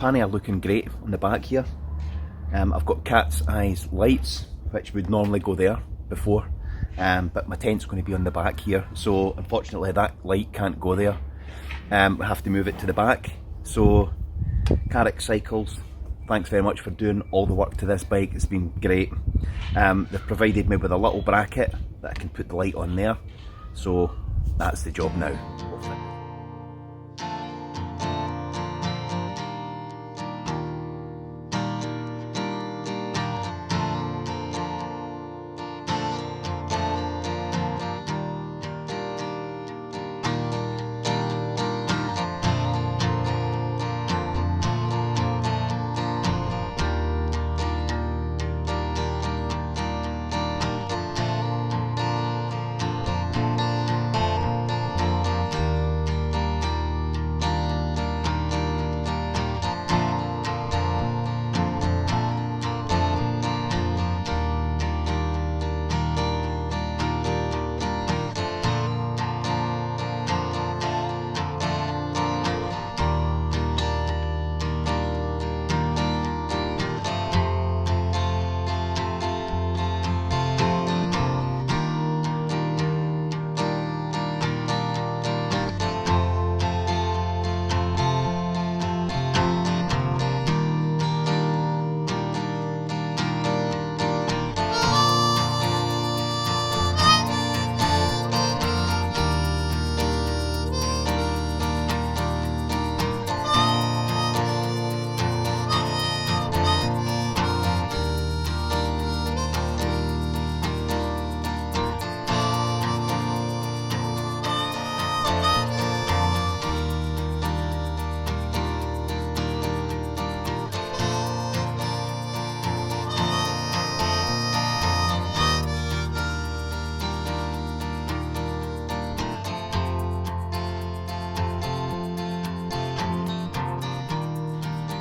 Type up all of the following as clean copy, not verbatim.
pannier looking great on the back here. I've got cat's eyes lights, which would normally go there before, but my tent's going to be on the back here, so unfortunately that light can't go there. We have to move it to the back. So Carrick Cycles, thanks very much for doing all the work to this bike. It's been great. They've provided me with a little bracket that I can put the light on there, so that's the job now.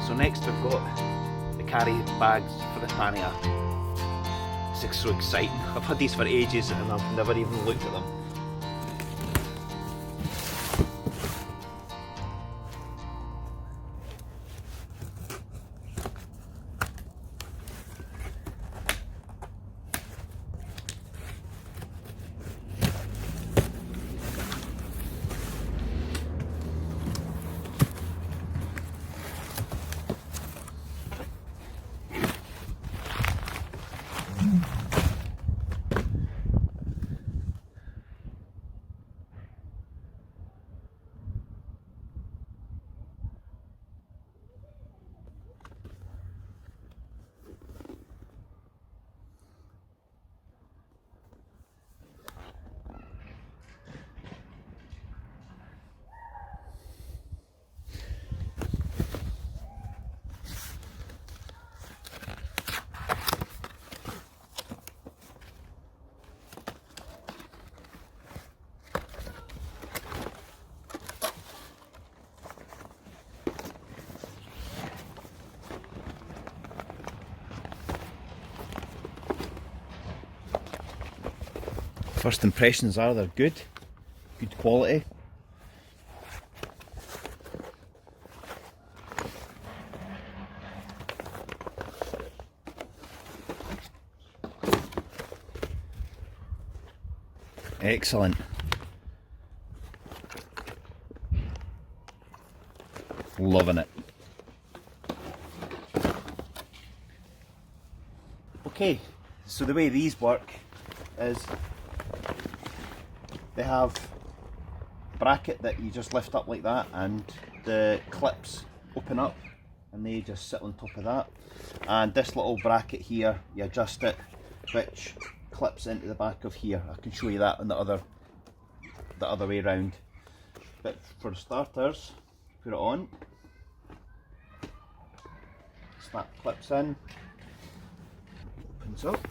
So next we've got the carry bags for the pannier. It's so exciting. I've had these for ages and I've never even looked at them. First impressions are they're good quality. Excellent. Loving it. Okay, so the way these work is they have a bracket that you just lift up like that, and the clips open up and they just sit on top of that, and this little bracket here you adjust it, which clips into the back of here. I can show you that on the other way around, but for starters, put it on, snap clips in, opens up.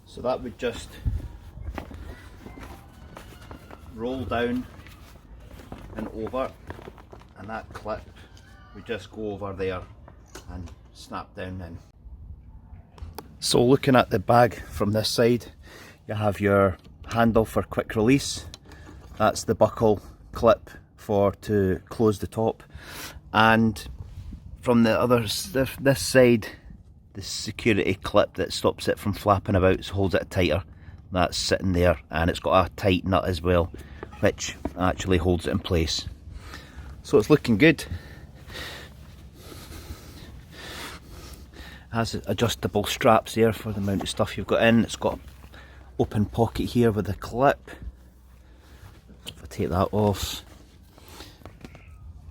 So that would just roll down and over, and that clip would just go over there and snap down in. So looking at the bag from this side, you have your handle for quick release, that's the buckle clip to close the top, and from the other, this side, the security clip that stops it from flapping about, so holds it tighter, that's sitting there, and it's got a tight nut as well, which actually holds it in place. So it's looking good. Has adjustable straps there for the amount of stuff you've got in. It's got an open pocket here with a clip. If I take that off,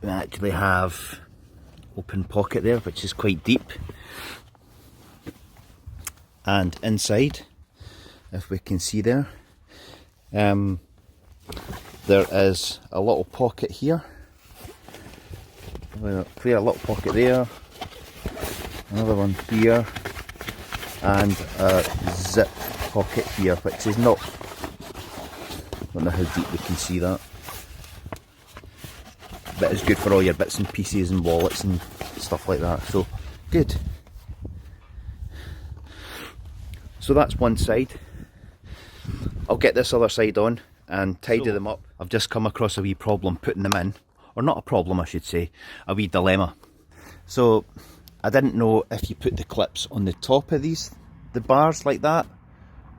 we actually have open pocket there, which is quite deep. And inside, if we can see there, there is a little pocket here. Clear a little pocket there, another one here, and a zip pocket here, which is not, I don't know how deep we can see that, but it's good for all your bits and pieces and wallets and stuff like that, so good. So that's one side. I'll get this other side on and tidy them up. I've just come across a wee problem putting them in, or not a problem I should say, a wee dilemma. So I didn't know if you put the clips on the top of the bars like that,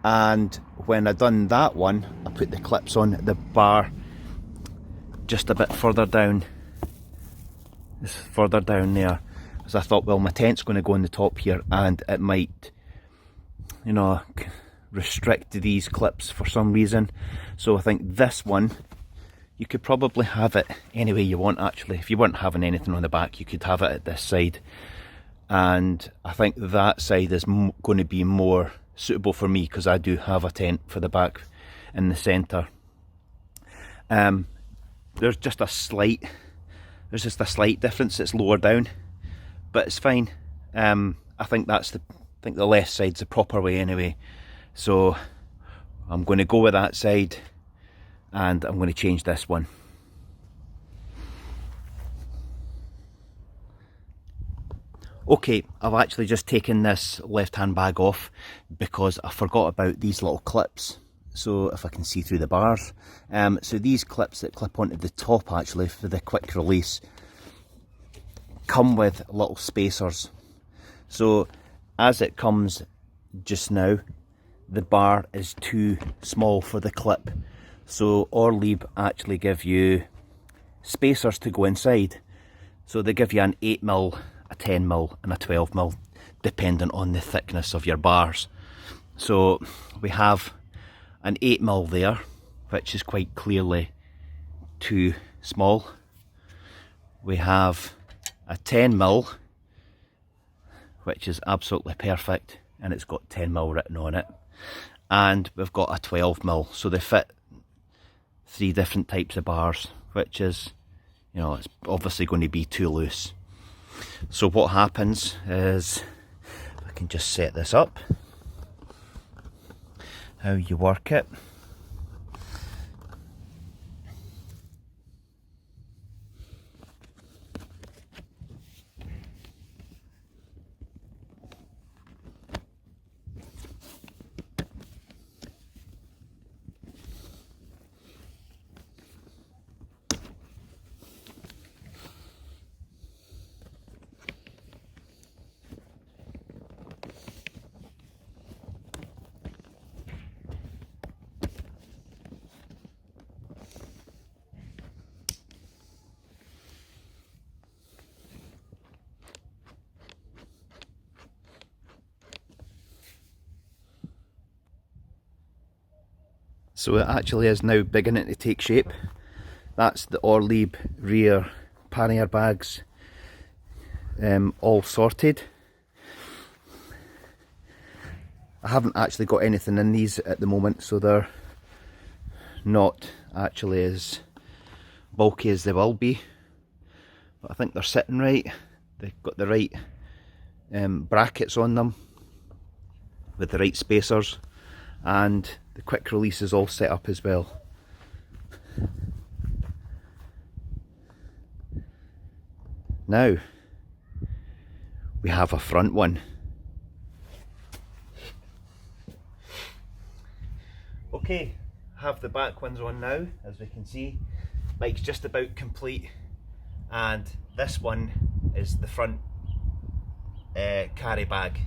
and when I done that one, I put the clips on the bar just a bit further down, there, because I thought, well, my tent's going to go on the top here and it might, you know, restrict these clips for some reason. So I think this one, you could probably have it any way you want actually. If you weren't having anything on the back, you could have it at this side, and I think that side is going to be more suitable for me because I do have a tent for the back in the centre. There's just a slight difference. It's lower down, but it's fine. I think the left side's the proper way anyway. So I'm going to go with that side, and I'm going to change this one. Okay, I've actually just taken this left hand bag off because I forgot about these little clips. So if I can see through the bars, so these clips that clip onto the top actually for the quick release come with little spacers. So as it comes just now, the bar is too small for the clip. So Orleeb actually give you spacers to go inside. So they give you an 8mm, a 10mm and a 12mm, depending on the thickness of your bars. So we have an 8mm there, which is quite clearly too small. We have a 10mm, which is absolutely perfect, and it's got 10mm written on it. And we've got a 12mm, so they fit 3 different types of bars, which is, you know, it's obviously going to be too loose. So what happens is, if I can just set this up, how you work it. So it actually is now beginning to take shape. That's the Orleeb rear pannier bags, all sorted. I haven't actually got anything in these at the moment, so they're not actually as bulky as they will be. But I think they're sitting right. They've got the right brackets on them with the right spacers, and the quick release is all set up as well. Now we have a front one. Okay, have the back ones on now. As we can see, bike's just about complete, and this one is the front carry bag.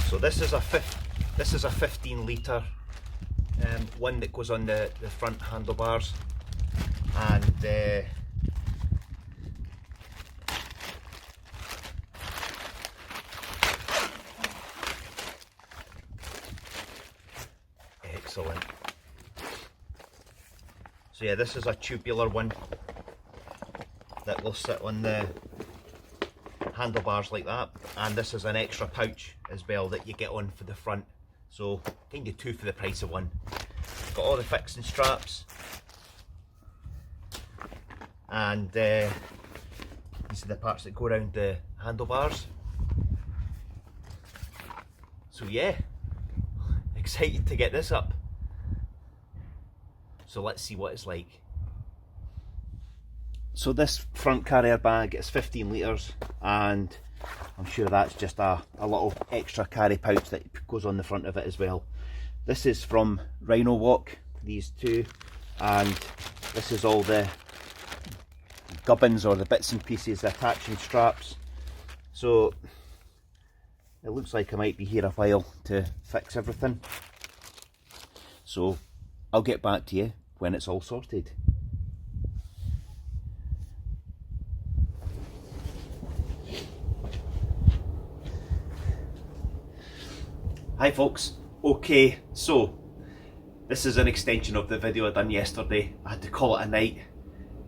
So this is a 15 litre one that goes on the front handlebars, and excellent. So yeah, this is a tubular one that will sit on the handlebars like that, and this is an extra pouch as well that you get on for the front, so kind of two for the price of one. Got all the fixing straps, and these are the parts that go around the handlebars. So yeah, excited to get this up. So let's see what it's like. So this front carrier bag is 15 litres, and I'm sure that's just a little extra carry pouch that goes on the front of it as well. This is from Rhino Walk, these two, and this is all the gubbins or the bits and pieces, the attaching straps. So it looks like I might be here a while to fix everything. So I'll get back to you when it's all sorted. Hi folks, okay, so this is an extension of the video I done yesterday. I had to call it a night.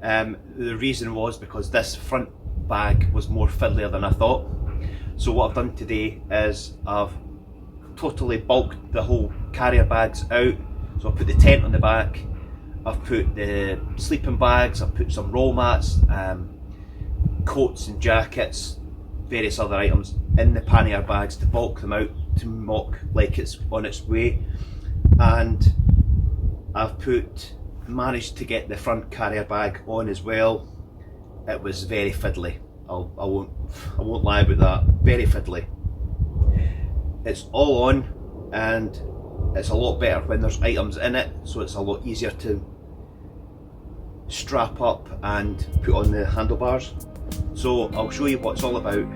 The reason was because this front bag was more fiddlier than I thought. So what I've done today is I've totally bulked the whole carrier bags out. So I put the tent on the back, I've put the sleeping bags, I've put some roll mats, coats and jackets, various other items in the pannier bags to bulk them out to mock like it's on its way. And I've managed to get the front carrier bag on as well. It was very fiddly. I won't lie about that. Very fiddly. It's all on, and it's a lot better when there's items in it, so it's a lot easier to strap up and put on the handlebars. So I'll show you what it's all about.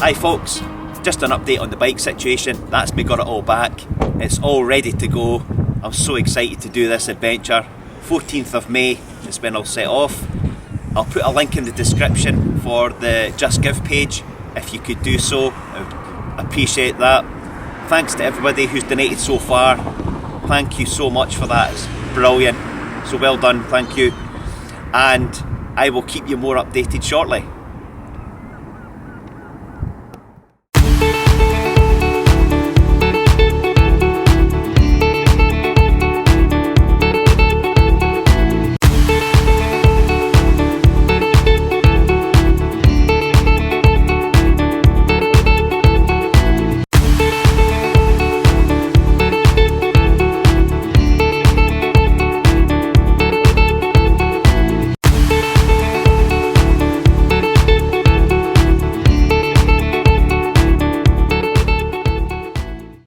Hi folks, just an update on the bike situation. That's me got it all back. It's all ready to go. I'm so excited to do this adventure. 14th of May is when I'll set off. I'll put a link in the description for the Just Give page if you could do so. I would appreciate that. Thanks to everybody who's donated so far. Thank you so much for that. It's brilliant. So well done, thank you. And I will keep you more updated shortly.